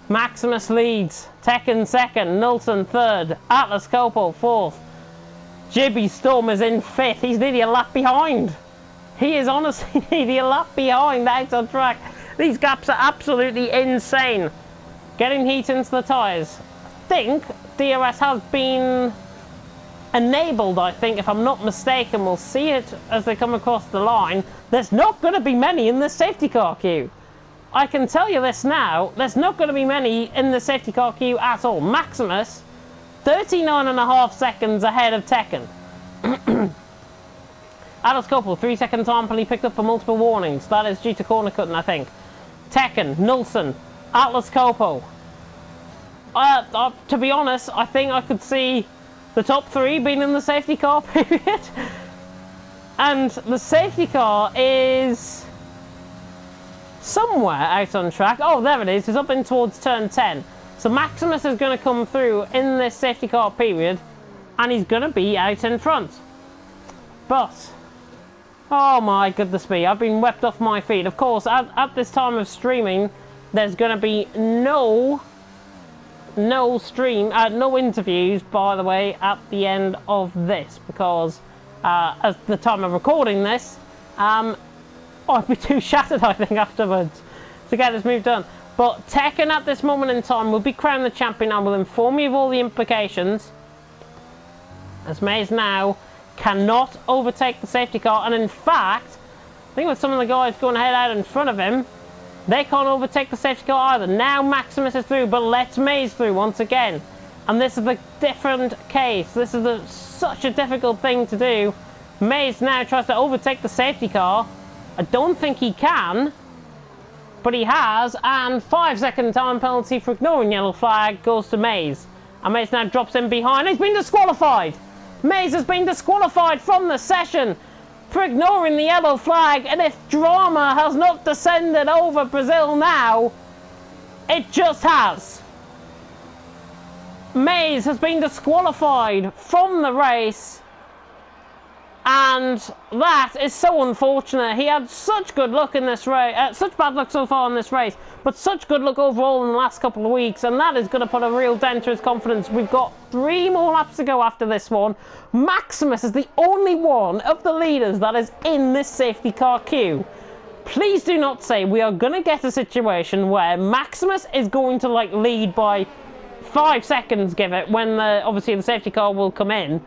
Maximus leads. Tekken second. Nilsson third. Atlas Coppo fourth. Jibby Storm is in 5th. He's nearly a lap behind. He is honestly nearly a lap behind out on track. These gaps are absolutely insane. Getting heat into the tyres. I think DRS has been enabled, I think, if I'm not mistaken. We'll see it as they come across the line. There's not going to be many in the safety car queue. I can tell you this now. There's not going to be many in the safety car queue at all. Maximus, 39.5 seconds ahead of Tekken. Atlas Coppo, 3-second time penalty picked up for multiple warnings. That is due to corner cutting, I think. Tekken, Nilsson, Atlas Coppo. To be honest, I think I could see the top 3 being in the safety car period. And the safety car is somewhere out on track. Oh, there it is. It's up in towards turn 10. So Maximus is going to come through in this safety car period, and he's going to be out in front. But, oh my goodness me, I've been wept off my feet. Of course, at this time of streaming, there's going to be no interviews, by the way, at the end of this, because at the time of recording this, I'd be too shattered, I think, afterwards to get this move done. But Tekken at this moment in time will be crowned the champion and will inform you of all the implications, as Mays now cannot overtake the safety car. And in fact, I think with some of the guys going ahead out in front of him, they can't overtake the safety car either. Now Maximus is through, but lets Mays through once again. And this is a different case. This is such a difficult thing to do. Mays now tries to overtake the safety car. I don't think he can, but he has, and 5-second time penalty for ignoring yellow flag goes to Mays. And Mays now drops in behind. He's been disqualified. Mays has been disqualified from the session for ignoring the yellow flag. And if drama has not descended over Brazil now, it just has. Mays has been disqualified from the race. And that is so unfortunate. He had such good luck in this race, such bad luck so far in this race, but such good luck overall in the last couple of weeks, and that is going to put a real dent to his confidence. We've got 3 more laps to go after this one. Maximus is the only one of the leaders that is in this safety car queue. Please do not say we are going to get a situation where Maximus is going to lead by 5 seconds, give it, when obviously the safety car will come in.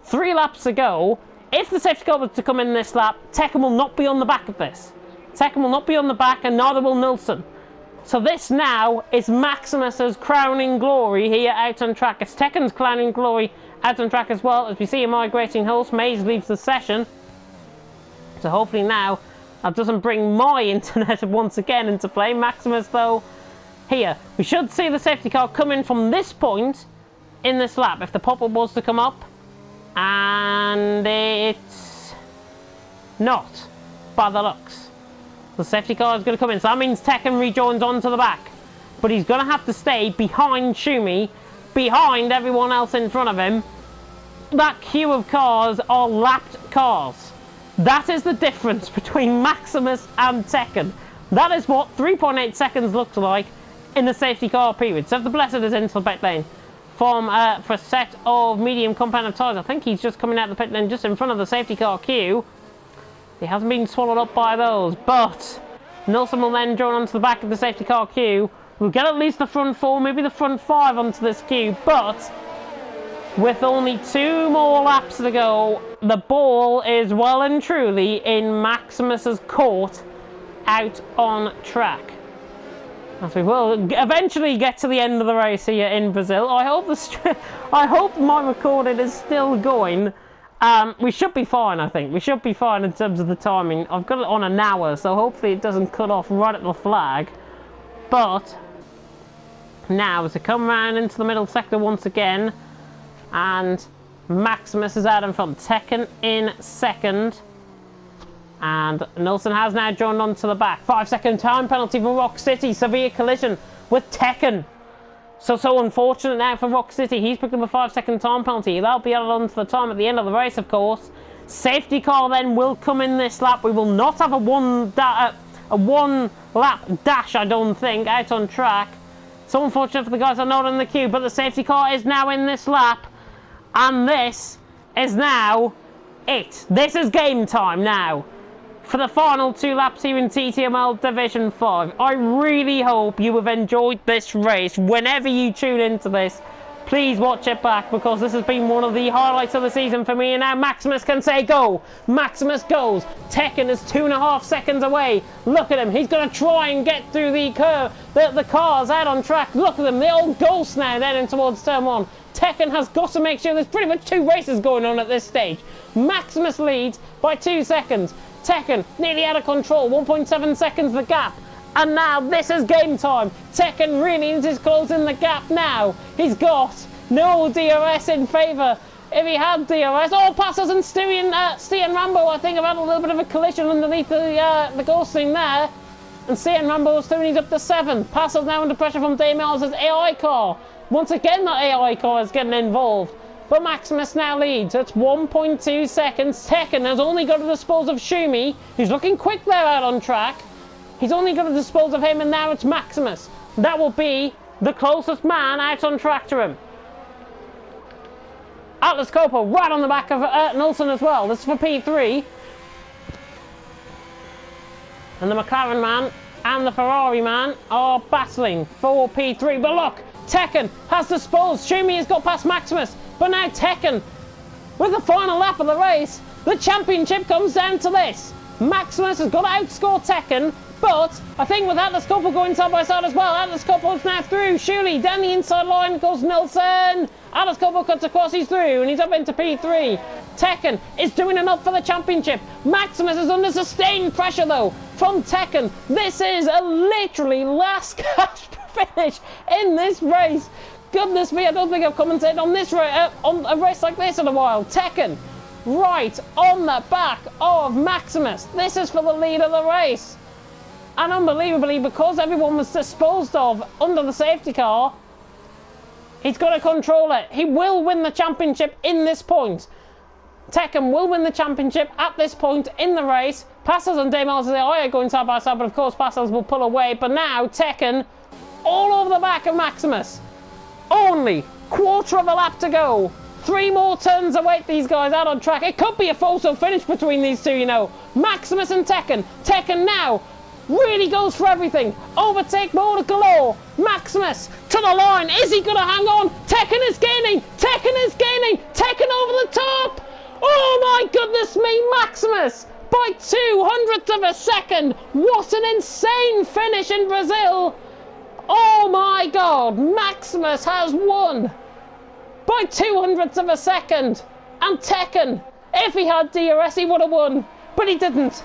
3 laps to go. If the safety car was to come in this lap, Tekken will not be on the back of this. Tekken will not be on the back, and neither will Nilsson. So this now is Maximus's crowning glory here out on track. It's Tekken's crowning glory out on track as well. As we see a migrating host, Mays leaves the session. So hopefully now that doesn't bring my internet once again into play. Maximus, though, here. We should see the safety car come in from this point in this lap, if the pop-up was to come up. And it's not, by the looks. The safety car is going to come in, so that means Tekken rejoins onto the back. But he's going to have to stay behind Shumi, behind everyone else in front of him. That queue of cars are lapped cars. That is the difference between Maximus and Tekken. That is what 3.8 seconds looks like in the safety car period. So if the Blessed is into the pit lane for a set of medium compound tyres, I think he's just coming out of the pit lane just in front of the safety car queue. He hasn't been swallowed up by those, but Nilsson will then join onto the back of the safety car queue. We'll get at least the front 4, maybe the front 5 onto this queue, but with only 2 more laps to go, the ball is well and truly in Maximus's court out on track. As we will eventually get to the end of the race here in Brazil. I hope my recording is still going. We should be fine, I think. We should be fine in terms of the timing. I've got it on an hour, so hopefully it doesn't cut off right at the flag. But now, as we come round into the middle sector once again, and Maximus is out in front. Tekken in second. And Nilsson has now joined onto the back. 5-second time penalty for Rock City. Severe collision with Tekken. So unfortunate now for Rock City. He's picked up a 5-second time penalty. That'll be added on to the time at the end of the race, of course. Safety car then will come in this lap. We will not have a one lap dash, I don't think, out on track. So unfortunate for the guys that are not in the queue, but the safety car is now in this lap. And this is now it. This is game time now for the final 2 laps here in TTML Division 5. I really hope you have enjoyed this race. Whenever you tune into this, please watch it back, because this has been one of the highlights of the season for me. And now Maximus can say go. Maximus goes. Tekken is 2.5 seconds away. Look at him. He's going to try and get through the curve. The cars out on track. Look at them. They're all ghosts now then in towards turn 1. Tekken has got to make sure there's pretty much 2 races going on at this stage. Maximus leads by 2 seconds. Tekken nearly out of control. 1.7 seconds the gap. And now this is game time. Tekken really is closing the gap now. He's got no DRS in favour. If he had DRS... Oh, Passos and Stian Rambo, I think, have had a little bit of a collision underneath the ghosting there. And Stian Rambo is turning up to 7th. Passos now under pressure from Damels' AI car. Once again, that AI car is getting involved. But Maximus now leads. It's 1.2 seconds. Tekken has only got to dispose of Shumi, who's looking quick there out on track. He's only got to dispose of him, and now it's Maximus. That will be the closest man out on track to him. Atlas Coppo right on the back of Nilsson as well. This is for P3. And the McLaren man and the Ferrari man are battling for P3. But look, Tekken has disposed. Shumi has got past Maximus. But now Tekken, with the final lap of the race, the championship comes down to this. Maximus has got to outscore Tekken. But I think with Atlas Coppo going side by side as well, Atlas Coppo is now through. Shuli down the inside line goes Nilsson. Atlas Coppo cuts across, he's through, and he's up into P3. Tekken is doing enough for the championship. Maximus is under sustained pressure though from Tekken. This is a literally last gasp finish in this race. Goodness me, I don't think I've commentated on this on a race like this in a while. Tekken right on the back of Maximus. This is for the lead of the race. And unbelievably, because everyone was disposed of under the safety car, he's got to control it. He will win the championship in this point. Tekken will win the championship at this point in the race. Passos and Damels are going side by side, but of course Passos will pull away. But now Tekken all over the back of Maximus. Only quarter of a lap to go. 3 more turns await these guys out on track. It could be a photo finish between these two, you know. Maximus and Tekken. Tekken now really goes for everything. Overtake mode galore. Maximus to the line. Is he going to hang on? Tekken is gaining. Tekken is gaining. Tekken over the top. Oh my goodness me, Maximus by 200ths of a second. What an insane finish in Brazil. Oh my God, Maximus has won by 200ths of a second. And Tekken, if he had DRS, he would have won, but he didn't.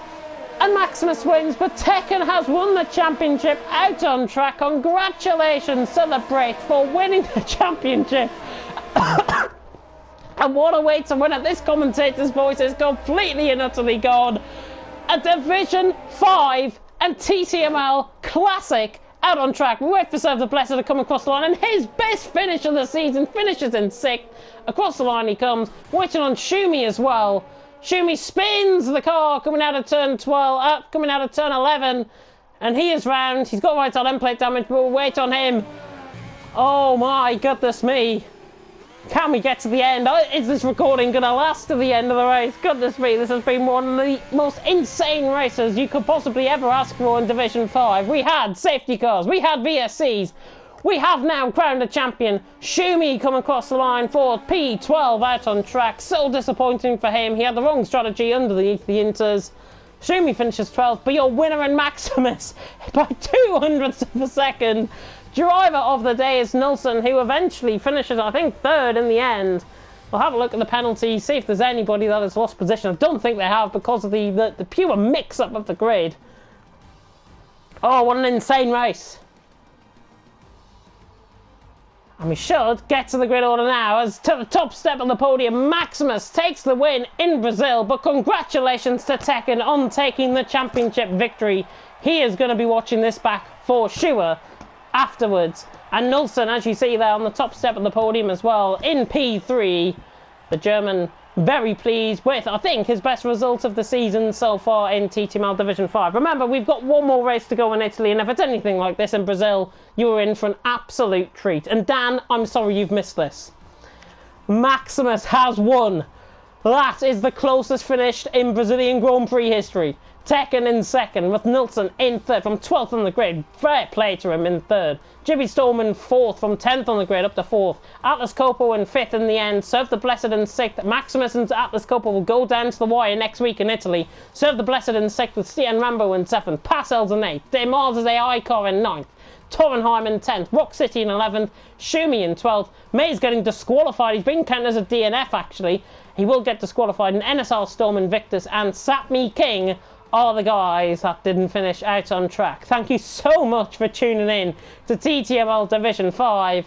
And Maximus wins, but Tekken has won the championship out on track. Congratulations, Celebrate, for winning the championship. And what a way to win it. This commentator's voice is completely and utterly gone. A Division 5 and TTML Classic out on track. We wait for Serve the Blessed to come across the line, and his best finish of the season finishes in 6th. Across the line he comes, waiting on Shumi as well. Shumi spins the car coming out of turn 12, coming out of turn 11, and he is round. He's got right side end plate damage, but we'll wait on him. Oh my goodness me. Can we get to the end? Is this recording going to last to the end of the race? Goodness me, this has been one of the most insane races you could possibly ever ask for in Division 5. We had safety cars, we had VSCs. We have now crowned a champion. Shumi come across the line for P12 out on track. So disappointing for him. He had the wrong strategy underneath the inters. Shumi finishes 12th, but your winner in Maximus by 200ths of a second. Driver of the day is Nilsson, who eventually finishes, I think, 3rd in the end. We'll have a look at the penalty, see if there's anybody that has lost position. I don't think they have because of the pure mix-up of the grid. Oh, what an insane race. And we should get to the grid order now, as to the top step of the podium, Maximus takes the win in Brazil. But congratulations to Tekken on taking the championship victory. He is going to be watching this back for sure afterwards. And Nilsson, as you see there on the top step of the podium as well, in P3. The German very pleased with, I think, his best result of the season so far in TTML Division 5. Remember, we've got one more race to go in Italy, and if it's anything like this in Brazil, you are in for an absolute treat. And Dan, I'm sorry you've missed this. Maximus has won. That is the closest finish in Brazilian Grand Prix history. Tekken in second, with Nilsson in third from 12th on the grid. Fair play to him in third. Jimmy Storm in fourth from 10th on the grid up to fourth. Atlas Copo in fifth in the end. Serve the Blessed in sixth. Maximus and Atlas Copo will go down to the wire next week in Italy. Serve the Blessed in sixth with Stian Rambo in seventh. Parcells in eighth. Demars as AI car in ninth. Torrenheim in 10th, Rock City in 11th, Schumi in 12th. May's getting disqualified. He's been counted as a DNF actually. He will get disqualified. And NSR Storm Invictus and Sapmi King are the guys that didn't finish out on track. Thank you so much for tuning in to TTML Division 5.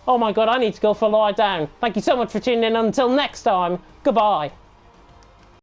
Oh my god, I need to go for a lie down. Thank you so much for tuning in. Until next time, goodbye.